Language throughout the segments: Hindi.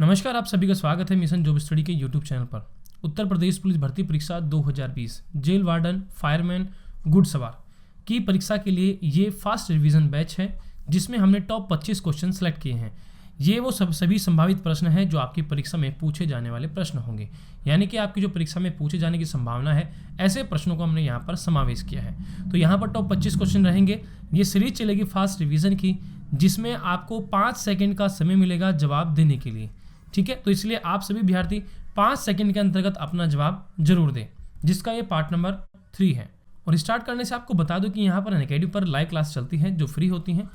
नमस्कार, आप सभी का स्वागत है मिशन जॉब स्टडी के यूट्यूब चैनल पर। उत्तर प्रदेश पुलिस भर्ती परीक्षा 2020 जेल वार्डन, फायरमैन, गुड सवार की परीक्षा के लिए ये फास्ट रिवीजन बैच है, जिसमें हमने टॉप 25 क्वेश्चन सेलेक्ट किए हैं। ये वो सभी संभावित प्रश्न हैं जो आपकी परीक्षा में पूछे जाने वाले प्रश्न होंगे, यानी कि आपकी जो परीक्षा में पूछे जाने की संभावना है, ऐसे प्रश्नों को हमने यहाँ पर समावेश किया है। तो यहाँ पर टॉप 25 क्वेश्चन रहेंगे। ये सीरीज चलेगी फास्ट रिवीजन की, जिसमें आपको 5 सेकंड का समय मिलेगा जवाब देने के लिए। ठीक है, तो इसलिए आप सभी विद्यार्थी 5 सेकंड के अंतर्गत अपना जवाब जरूर दें, जिसका ये पार्ट नंबर 3 है। और स्टार्ट करने से आपको बता दूं कि यहाँ पर अनअकैडमी पर लाइव क्लास चलती हैं जो फ्री होती हैं।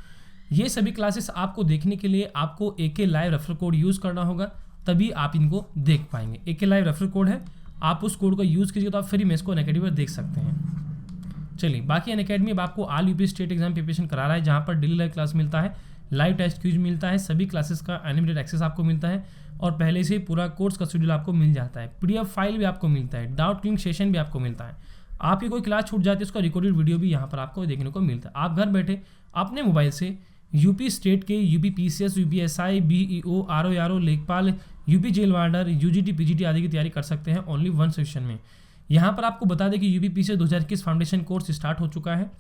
ये सभी क्लासेस आपको देखने के लिए आपको AK live referral code use करना होगा, तभी आप इनको देख पाएंगे। AK लाइव रेफरल कोड है, आप उस कोड का यूज़ कीजिए तो आप फ्री में इसको अनअकैडमी पर देख सकते हैं। चलिए, बाकी अनअकैडमी अब आपको all UP state exam preparation करा रहा है, जहाँ पर डेली लाइव क्लास मिलता है, लाइव टेस्ट क्यूज मिलता है, सभी क्लासेस का अनलिमिटेड एक्सेस आपको मिलता है और पहले से ही पूरा कोर्स का शेड्यूल आपको मिल जाता है। PDF फाइल भी आपको मिलता है, डाउट क्लियरिंग सेशन भी आपको मिलता है। आपकी कोई क्लास छूट जाती है, उसका रिकॉर्डेड वीडियो भी यहाँ पर आपको देखने को मिलता है। आप घर बैठे अपने मोबाइल से यूपी स्टेट के UP PCS, UPSI, BEO, RO, लेखपाल, UP jail warder, UGT, PGT आदि की तैयारी कर सकते हैं ओनली 1 सेशन में। यहाँ पर आपको बता दें कि UP PCS 2021 foundation course start हो चुका है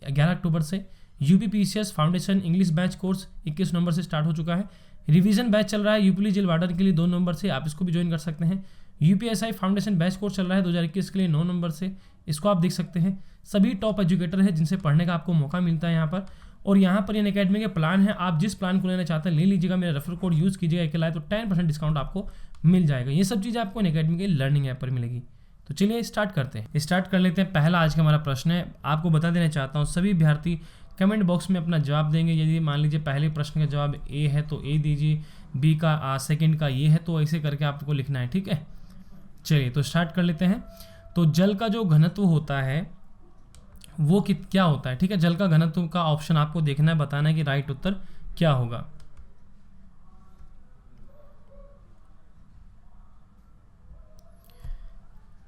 11 अक्टूबर से। UP PCS foundation English batch course 21 नवंबर से स्टार्ट हो चुका है। रिवीजन बैच चल रहा है यूपी जेल वार्डर के लिए 2 नवंबर से, आप इसको भी ज्वाइन कर सकते हैं। UPSI फाउंडेशन बैच कोर्स चल रहा है 2021 के लिए 9 नवंबर से, इसको आप देख सकते हैं। सभी टॉप एजुकेटर हैं जिनसे पढ़ने का आपको मौका मिलता है यहाँ पर। और यहाँ पर अनअकैडमी के प्लान है, आप जिस प्लान को लेना चाहते हैं ले लीजिएगा, मेरा रेफरल कोड यूज़ कीजिएगा AK लाइव, तो 10% डिस्काउंट आपको मिल जाएगा। ये सब चीज़ें आपको अनअकैडमी के लर्निंग ऐप पर मिलेगी। तो चलिए स्टार्ट करते हैं, स्टार्ट कर लेते हैं। पहला आज का हमारा प्रश्न है, आपको बता देना चाहता हूँ सभी विद्यार्थी कमेंट बॉक्स में अपना जवाब देंगे। यदि मान लीजिए पहले प्रश्न का जवाब A है तो A दीजिए, B का सेकंड का ये है, तो ऐसे करके आपको लिखना है। ठीक है, चलिए तो स्टार्ट कर लेते हैं। तो जल का जो घनत्व होता है वो क्या होता है? ठीक है, जल का घनत्व का ऑप्शन आपको देखना है, बताना है कि राइट उत्तर क्या होगा।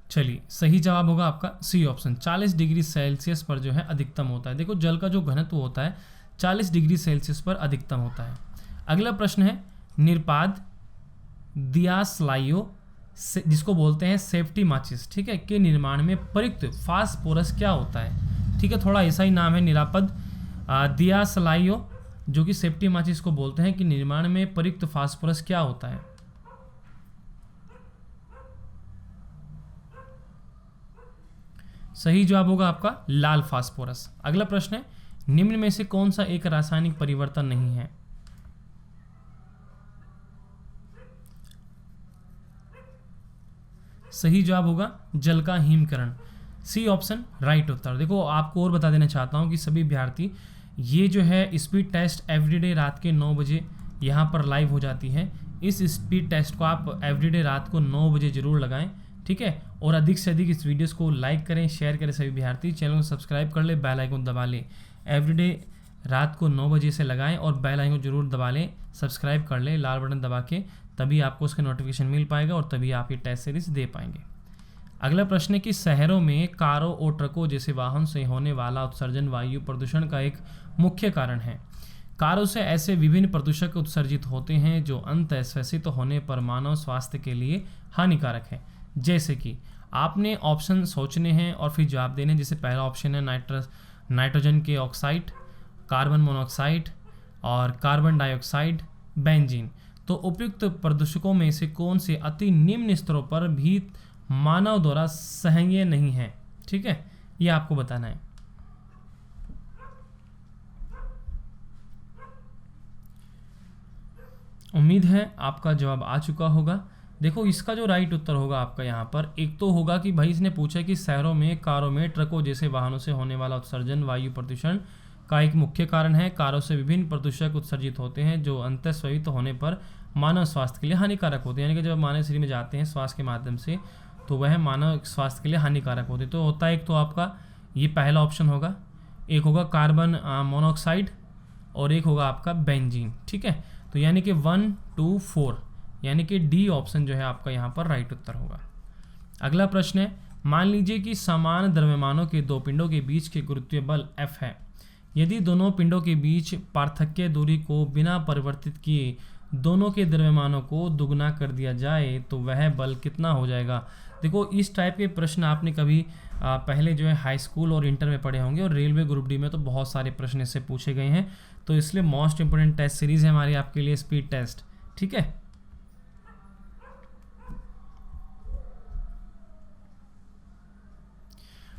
चलिए, सही जवाब होगा आपका C ऑप्शन, 40 डिग्री सेल्सियस पर जो है अधिकतम होता है। देखो, जल का जो घनत्व होता है 40 डिग्री सेल्सियस पर अधिकतम होता है। अगला प्रश्न है, निरपाद दियासलाइयो जिसको बोलते हैं सेफ्टी माचिस, ठीक है, के निर्माण में प्रयुक्त फास्फोरस क्या होता है? ठीक है, थोड़ा ऐसा ही नाम है, निरापद दियासलाइयो, जो कि सेफ्टी माचिस को बोलते हैं, कि निर्माण में प्रयुक्त फास्फोरस क्या होता है? सही जवाब होगा आपका लाल फास्फोरस। अगला प्रश्न है, निम्न में से कौन सा एक रासायनिक परिवर्तन नहीं है? सही जवाब होगा जल का हिमकरण, C ऑप्शन राइट उत्तर। देखो, आपको और बता देना चाहता हूं कि सभी विद्यार्थी, ये जो है स्पीड टेस्ट एवरीडे रात के 9 बजे यहाँ पर लाइव हो जाती है। इस स्पीड टेस्ट को आप एवरीडे रात को 9 बजे जरूर लगाएं, ठीक है। और अधिक से अधिक इस वीडियोस को लाइक करें, शेयर करें। सभी विद्यार्थी चैनल को सब्सक्राइब कर ले, बेल आइकन दबा ले। एवरीडे रात को 9 बजे से लगाएं और बेल आइकन जरूर दबा लें, सब्सक्राइब कर ले लाल बटन दबा के, तभी आपको उसका नोटिफिकेशन मिल पाएगा और तभी आप ये टेस्ट सीरीज दे पाएंगे। अगला प्रश्न है कि शहरों में कारों और ट्रकों जैसे वाहन से होने वाला उत्सर्जन वायु प्रदूषण का एक मुख्य कारण है। कारों से ऐसे विभिन्न प्रदूषक उत्सर्जित होते हैं जो अंततः श्वसित होने पर मानव स्वास्थ्य के लिए हानिकारक है। जैसे कि आपने ऑप्शन सोचने हैं और फिर जवाब देने। जैसे पहला ऑप्शन है नाइट्रोजन के ऑक्साइड, कार्बन मोनोऑक्साइड और कार्बन डाइऑक्साइड, बेंजीन। तो उपयुक्त प्रदूषकों में से कौन से अति निम्न स्तरों पर भी मानव द्वारा सह्य नहीं है? ठीक है, ये आपको बताना है। उम्मीद है आपका जवाब आ चुका होगा। देखो, इसका जो राइट उत्तर होगा आपका यहाँ पर, एक तो होगा कि भाई इसने पूछा कि शहरों में कारों में ट्रकों जैसे वाहनों से होने वाला उत्सर्जन वायु प्रदूषण का एक मुख्य कारण है। कारों से विभिन्न प्रदूषक उत्सर्जित होते हैं जो अंततः श्वसित होने पर मानव स्वास्थ्य के लिए हानिकारक होते हैं। यानी कि जब मानव शरीर में जाते हैं श्वास के माध्यम से, तो वह मानव स्वास्थ्य के लिए हानिकारक होते हैं। तो होता है एक तो आपका ये पहला ऑप्शन होगा, एक होगा कार्बन मोनोऑक्साइड और एक होगा आपका बेंजीन। ठीक है, तो यानी कि 1, 2, 4, यानी कि D ऑप्शन जो है आपका यहाँ पर राइट उत्तर होगा। अगला प्रश्न है, मान लीजिए कि समान द्रव्यमानों के दो पिंडों के बीच के गुरुत्वीय बल F है। यदि दोनों पिंडों के बीच पार्थक्य दूरी को बिना परिवर्तित किए दोनों के द्रव्यमानों को दुगना कर दिया जाए तो वह बल कितना हो जाएगा। देखो इस टाइप के प्रश्न आपने कभी पहले जो है हाई स्कूल और इंटर में पढ़े होंगे, और रेलवे ग्रुप डी में तो बहुत सारे प्रश्न इससे पूछे गए हैं। तो इसलिए मोस्ट इंपोर्टेंट टेस्ट सीरीज है हमारी आपके लिए स्पीड टेस्ट। ठीक है,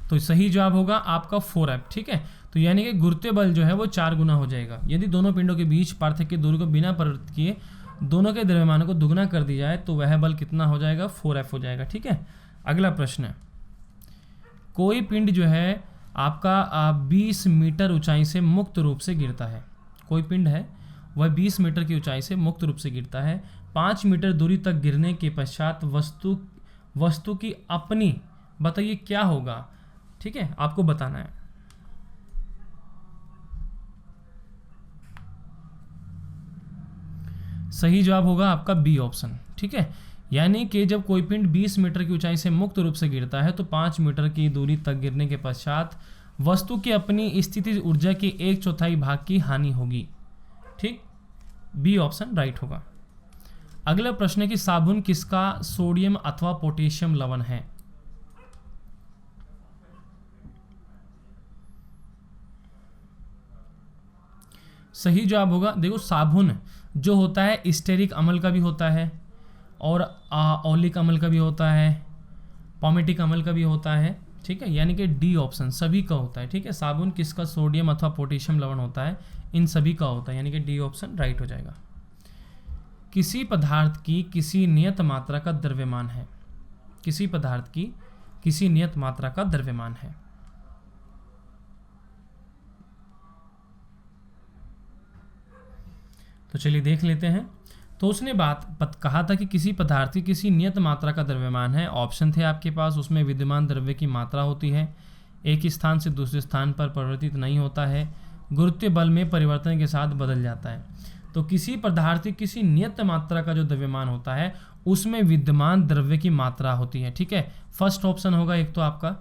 तो सही जवाब होगा आपका 4F। ठीक है, तो यानी कि गुरुत्वीय बल जो है वो 4 गुना हो जाएगा यदि दोनों पिंडों के बीच पार्थक्य की दूरी को बिना परिवर्तित किए दोनों के द्रव्यमानों को दुगना कर दिया जाए तो वह बल कितना हो जाएगा, 4F हो जाएगा। ठीक है, अगला प्रश्न है, कोई पिंड जो है आपका 20 मीटर ऊंचाई से मुक्त रूप से गिरता है। कोई पिंड है वह 20 मीटर की ऊंचाई से मुक्त रूप से गिरता है। 5 मीटर दूरी तक गिरने के पश्चात वस्तु की अपनी, बताइए क्या होगा। ठीक है, आपको बताना है। सही जवाब होगा आपका बी ऑप्शन। ठीक है, यानी कि जब कोई पिंड 20 मीटर की ऊंचाई से मुक्त रूप से गिरता है तो 5 मीटर की दूरी तक गिरने के पश्चात वस्तु की अपनी स्थितिज ऊर्जा के 1/4 भाग की हानि होगी। ठीक, बी ऑप्शन राइट होगा। अगला प्रश्न है कि साबुन किसका सोडियम अथवा पोटेशियम लवण है। सही जवाब होगा, देखो साबुन जो होता है स्टेरिक अम्ल का भी होता है और ओलिक अम्ल का भी होता है, पॉमेटिक अम्ल का भी होता है। ठीक है, यानी कि डी ऑप्शन सभी का होता है। ठीक है, साबुन किसका सोडियम अथवा पोटेशियम लवण होता है, इन सभी का होता है, यानी कि डी ऑप्शन राइट हो जाएगा। किसी पदार्थ की किसी नियत मात्रा का द्रव्यमान है। किसी पदार्थ की किसी नियत मात्रा का द्रव्यमान है। तो चलिए देख लेते हैं। तो उसने कहा था कि किसी पदार्थ की किसी नियत मात्रा का द्रव्यमान है। ऑप्शन थे आपके पास, उसमें विद्यमान द्रव्य की मात्रा होती है, एक स्थान से दूसरे स्थान पर परिवर्तित नहीं होता है, गुरुत्वीय बल में परिवर्तन के साथ बदल जाता है। तो किसी पदार्थ की किसी नियत मात्रा का जो द्रव्यमान होता है उसमें विद्यमान द्रव्य की मात्रा होती है। ठीक है, फर्स्ट ऑप्शन होगा एक तो आपका,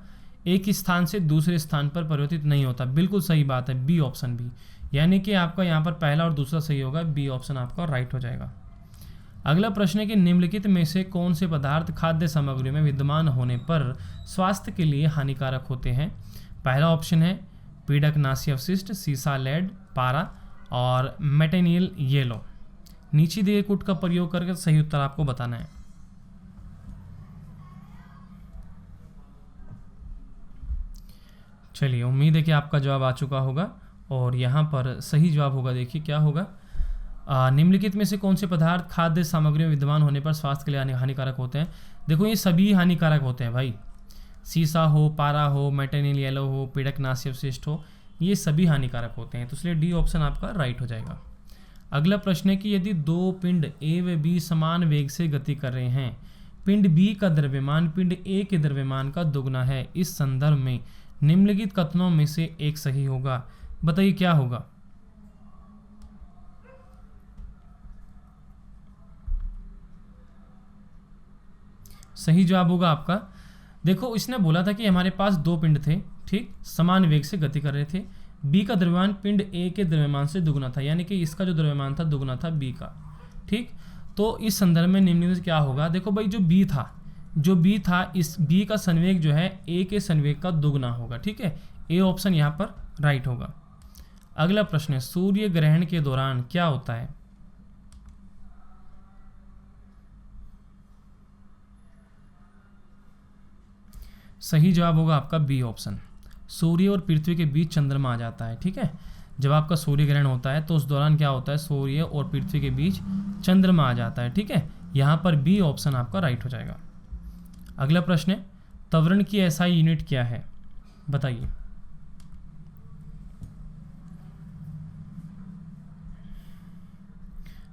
एक स्थान से दूसरे स्थान पर परिवर्तित नहीं होता, बिल्कुल सही बात है, बी ऑप्शन भी, यानी कि आपका यहाँ पर पहला और दूसरा सही होगा, बी ऑप्शन आपका राइट हो जाएगा। अगला प्रश्न है कि निम्नलिखित में से कौन से पदार्थ खाद्य सामग्री में विद्यमान होने पर स्वास्थ्य के लिए हानिकारक होते हैं। पहला ऑप्शन है पीडकनाशी अवशिष्ट, सीसा, लेड, पारा और मेटेनियल येलो। नीचे दिए कूट का प्रयोग करके सही उत्तर आपको बताना है। चलिए, उम्मीद है कि आपका जवाब आ चुका होगा और यहाँ पर सही जवाब होगा, देखिए क्या होगा, निम्नलिखित में से कौन से पदार्थ खाद्य सामग्री में विद्यमान होने पर स्वास्थ्य के लिए हानिकारक होते हैं। देखो ये सभी हानिकारक होते हैं भाई, सीसा हो, पारा हो, मेटेनियल येलो हो, पीडकनाशी अवशिष्ट हो, ये सभी हानिकारक होते हैं। तो इसलिए डी ऑप्शन आपका राइट हो जाएगा। अगला प्रश्न है कि यदि दो पिंड ए व बी समान वेग से गति कर रहे हैं, पिंड बी का द्रव्यमान पिंड ए के द्रव्यमान का दुगना है, इस संदर्भ में निम्नलिखित कथनों में से एक सही होगा। बताइए क्या होगा। सही जवाब होगा आपका, देखो इसने बोला था कि हमारे पास दो पिंड थे, ठीक, समान वेग से गति कर रहे थे, बी का द्रव्यमान पिंड ए के द्रव्यमान से दुगना था, यानी कि इसका जो द्रव्यमान था दुगना था बी का। ठीक, तो इस संदर्भ में निम्नलिखित क्या होगा। देखो भाई जो बी था इस बी का संवेग जो है ए के संवेग का दुगना होगा। ठीक है, ए ऑप्शन यहाँ पर राइट होगा। अगला प्रश्न है, सूर्य ग्रहण के दौरान क्या होता है। सही जवाब होगा आपका बी ऑप्शन, सूर्य और पृथ्वी के बीच चंद्रमा आ जाता है। ठीक है, जब आपका सूर्य ग्रहण होता है तो उस दौरान क्या होता है, सूर्य और पृथ्वी के बीच चंद्रमा आ जाता है। ठीक है, यहाँ पर बी ऑप्शन आपका राइट हो जाएगा। अगला प्रश्न है, त्वरण की एसआई यूनिट क्या है, बताइए।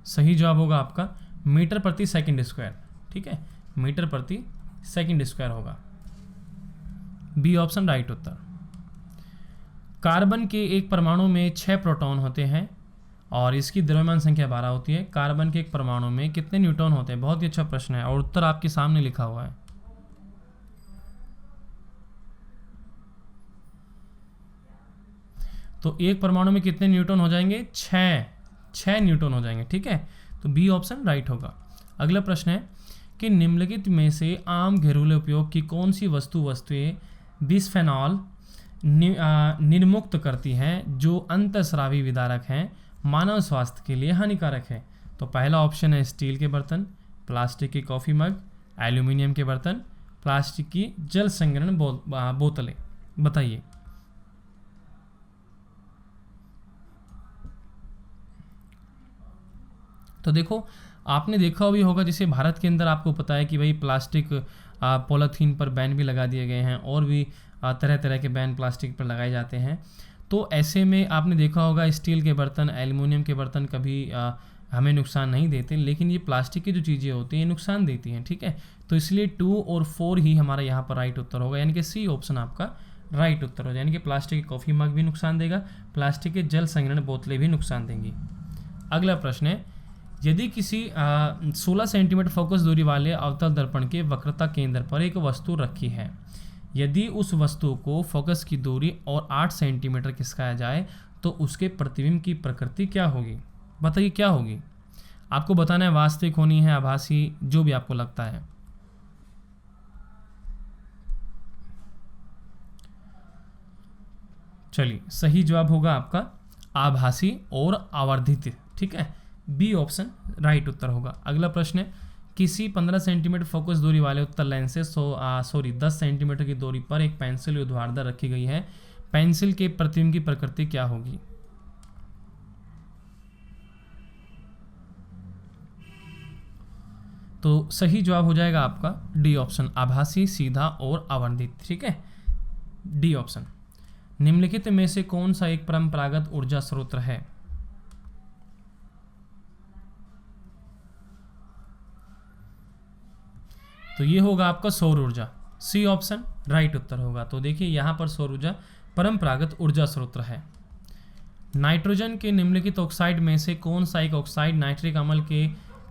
सही जवाब होगा आपका मीटर प्रति सेकंड स्क्वायर। ठीक है, मीटर प्रति सेकंड स्क्वायर होगा, बी ऑप्शन राइट उत्तर। कार्बन के एक परमाणु में 6 प्रोटॉन होते हैं और इसकी द्रव्यमान संख्या 12 होती है। कार्बन के एक परमाणु में कितने न्यूट्रॉन होते हैं, बहुत ही अच्छा प्रश्न है और उत्तर आपके सामने लिखा हुआ है। तो एक परमाणु में कितने न्यूट्रॉन हो जाएंगे, 6 न्यूट्रॉन हो जाएंगे। ठीक है, तो बी ऑप्शन राइट होगा। अगला प्रश्न है कि निम्नलिखित में से आम घरेलू उपयोग की कौन सी वस्तुएं बिस्फेनॉल निर्मुक्त करती हैं जो अंतःस्रावी विदारक हैं, मानव स्वास्थ्य के लिए हानिकारक है। तो पहला ऑप्शन है स्टील के बर्तन, प्लास्टिक के कॉफ़ी मग, एल्यूमिनियम के बर्तन, प्लास्टिक की जल संग्रहण बोतलें। बताइए। तो देखो, आपने देखा भी होगा जैसे भारत के अंदर आपको पता है कि भाई प्लास्टिक पॉलीथीन पर बैन भी लगा दिए गए हैं और भी तरह तरह के बैन प्लास्टिक पर लगाए जाते हैं। तो ऐसे में आपने देखा होगा स्टील के बर्तन, एल्युमिनियम के बर्तन कभी हमें नुकसान नहीं देते, लेकिन ये प्लास्टिक की जो चीज़ें होती हैं ये नुकसान देती हैं। ठीक है, तो इसलिए 2 और 4 ही हमारा यहाँ पर राइट उत्तर होगा, यानी कि सी ऑप्शन आपका राइट उत्तर हो जाए। यानी कि प्लास्टिक के कॉफ़ी मग भी नुकसान देगा, प्लास्टिक के जल संग्रहण बोतलें भी नुकसान देंगी। अगला प्रश्न है, यदि किसी 16 सेंटीमीटर फोकस दूरी वाले अवतल दर्पण के वक्रता केंद्र पर एक वस्तु रखी है, यदि उस वस्तु को फोकस की दूरी और 8 सेंटीमीटर खिसकाया जाए तो उसके प्रतिबिंब की प्रकृति क्या होगी? बताइए क्या होगी। आपको बताना है वास्तविक होनी है, आभासी, जो भी आपको लगता है। चलिए, सही जवाब होगा आपका आभासी और आवर्धित। ठीक है, बी ऑप्शन राइट उत्तर होगा। अगला प्रश्न है, किसी 15 सेंटीमीटर फोकस दूरी वाले उत्तल लेंस से 10 सेंटीमीटर की दूरी पर एक पेंसिल ऊर्ध्वाधर रखी गई है, पेंसिल के प्रतिबिंब की प्रकृति क्या होगी? तो सही जवाब हो जाएगा आपका डी ऑप्शन, आभासी, सीधा और आवर्धित। ठीक है, डी ऑप्शन। निम्नलिखित में से कौन सा एक परंपरागत ऊर्जा स्रोत है? तो ये होगा आपका सौर ऊर्जा, सी ऑप्शन राइट उत्तर होगा। तो देखिए यहाँ पर सौर ऊर्जा परंपरागत ऊर्जा स्रोत है। नाइट्रोजन के निम्नलिखित ऑक्साइड में से कौन सा एक ऑक्साइड नाइट्रिक अम्ल के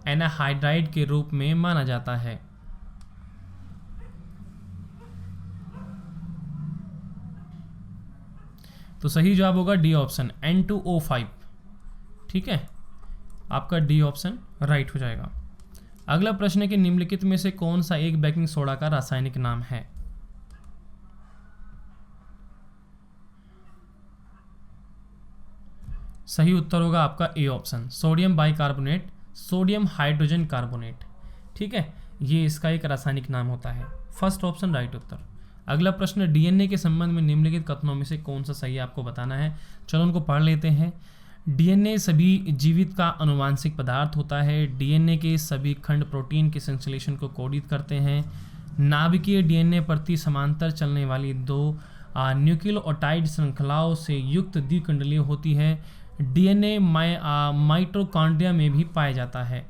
एनाहाइड्राइड के रूप में माना जाता है? तो सही जवाब होगा डी ऑप्शन, N2O5। ठीक है, आपका डी ऑप्शन राइट हो जाएगा। अगला प्रश्न है कि निम्नलिखित में से कौन सा एक बेकिंग सोडा का रासायनिक नाम है? सही उत्तर होगा आपका A option, sodium bicarbonate, sodium hydrogen carbonate. ठीक है, ये इसका एक रासायनिक नाम होता है। फर्स्ट ऑप्शन राइट उत्तर। अगला प्रश्न, डीएनए के संबंध में निम्नलिखित कथनों में से कौन सा सही है, आपको बताना है। चलो उनको पढ़ लेते हैं। डीएनए सभी जीवित का आनुवांशिक पदार्थ होता है। डीएनए के सभी खंड प्रोटीन के संश्लेषण को कोडित करते हैं। नाभिकीय डीएनए प्रति समांतर चलने वाली 2 न्यूक्लियोटाइड श्रृंखलाओं से युक्त द्विकुंडलीय होती है। डीएनए माइटोकॉन्ड्रिया में भी पाया जाता है।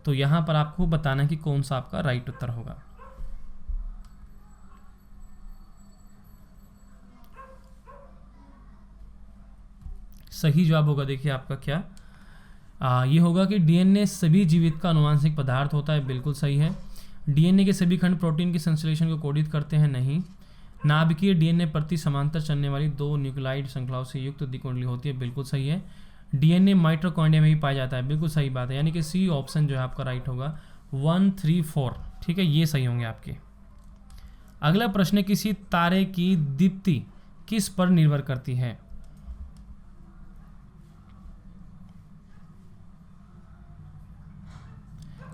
तो यहाँ पर आपको बताना कि कौन सा आपका राइट उत्तर होगा। सही जवाब होगा, देखिए आपका क्या ये होगा कि डीएनए सभी जीवित का आनुवांशिक पदार्थ होता है। बिल्कुल सही है। डीएनए के सभी खंड प्रोटीन के संश्लेषण को कोडित करते हैं, नहीं। नाभिकीय डीएनए प्रति समांतर चलने वाली 2 न्यूक्लियोटाइड श्रृंखलाओं से युक्त द्विकुंडली होती है। बिल्कुल सही है। डीएनए माइटोकॉन्ड्रिया में भी पाया जाता है। बिल्कुल सही बात है, यानी कि सी ऑप्शन जो है आपका राइट होगा, 1, 3, 4। ठीक है, ये सही होंगे आपके। अगला प्रश्न, किसी तारे की दीप्ति किस पर निर्भर करती है?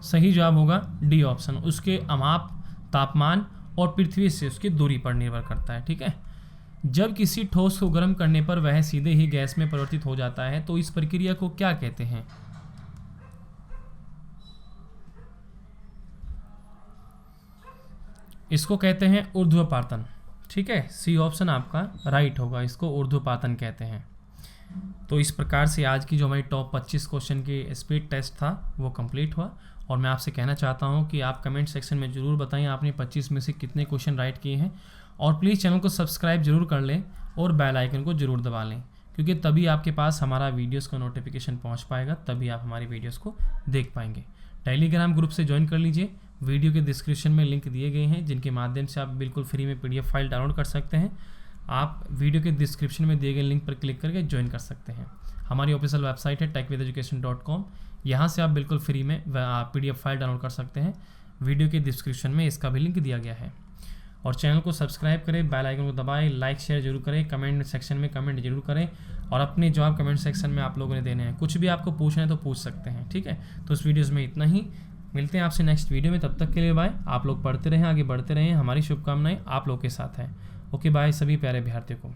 सही जवाब होगा डी ऑप्शन, उसके अमाप, तापमान और पृथ्वी से उसकी दूरी पर निर्भर करता है। ठीक है, जब किसी ठोस को गर्म करने पर वह सीधे ही गैस में परिवर्तित हो जाता है तो इस प्रक्रिया को क्या कहते हैं? इसको कहते हैं ऊर्ध्वपातन। ठीक है, सी ऑप्शन आपका राइट होगा, इसको ऊर्ध्वपातन कहते हैं। तो इस प्रकार से आज की जो हमारी टॉप 25 क्वेश्चन की स्पीड टेस्ट था वो कंप्लीट हुआ। और मैं आपसे कहना चाहता हूं कि आप कमेंट सेक्शन में ज़रूर बताएं आपने 25 में से कितने क्वेश्चन राइट किए हैं। और प्लीज़ चैनल को सब्सक्राइब जरूर कर लें और बेल आइकन को जरूर दबा लें, क्योंकि तभी आपके पास हमारा वीडियोस का नोटिफिकेशन पहुंच पाएगा, तभी आप हमारी वीडियोस को देख पाएंगे। टेलीग्राम ग्रुप से ज्वाइन कर लीजिए, वीडियो के डिस्क्रिप्शन में लिंक दिए गए हैं जिनके माध्यम से आप बिल्कुल फ्री में PDF फाइल डाउनलोड कर सकते हैं। आप वीडियो के डिस्क्रिप्शन में दिए गए लिंक पर क्लिक करके ज्वाइन कर सकते हैं। हमारी ऑफिशियल वेबसाइट है techvitheducation.com। यहाँ से आप बिल्कुल फ्री में PDF फाइल डाउनलोड कर सकते हैं। वीडियो के डिस्क्रिप्शन में इसका भी लिंक दिया गया है। और चैनल को सब्सक्राइब करें, बेल आइकन को दबाएं, लाइक शेयर जरूर करें, कमेंट सेक्शन में कमेंट जरूर करें और अपने जवाब कमेंट सेक्शन में आप लोगों ने देने हैं। कुछ भी आपको पूछना है तो पूछ सकते हैं, ठीक है। तो इस वीडियोज़ में इतना ही, मिलते हैं आपसे नेक्स्ट वीडियो में। तब तक के लिए बाय। आप लोग पढ़ते रहें, आगे बढ़ते रहें, हमारी शुभकामनाएं आप लोग के साथ हैं। ओके बाय सभी प्यारे विद्यार्थियों को।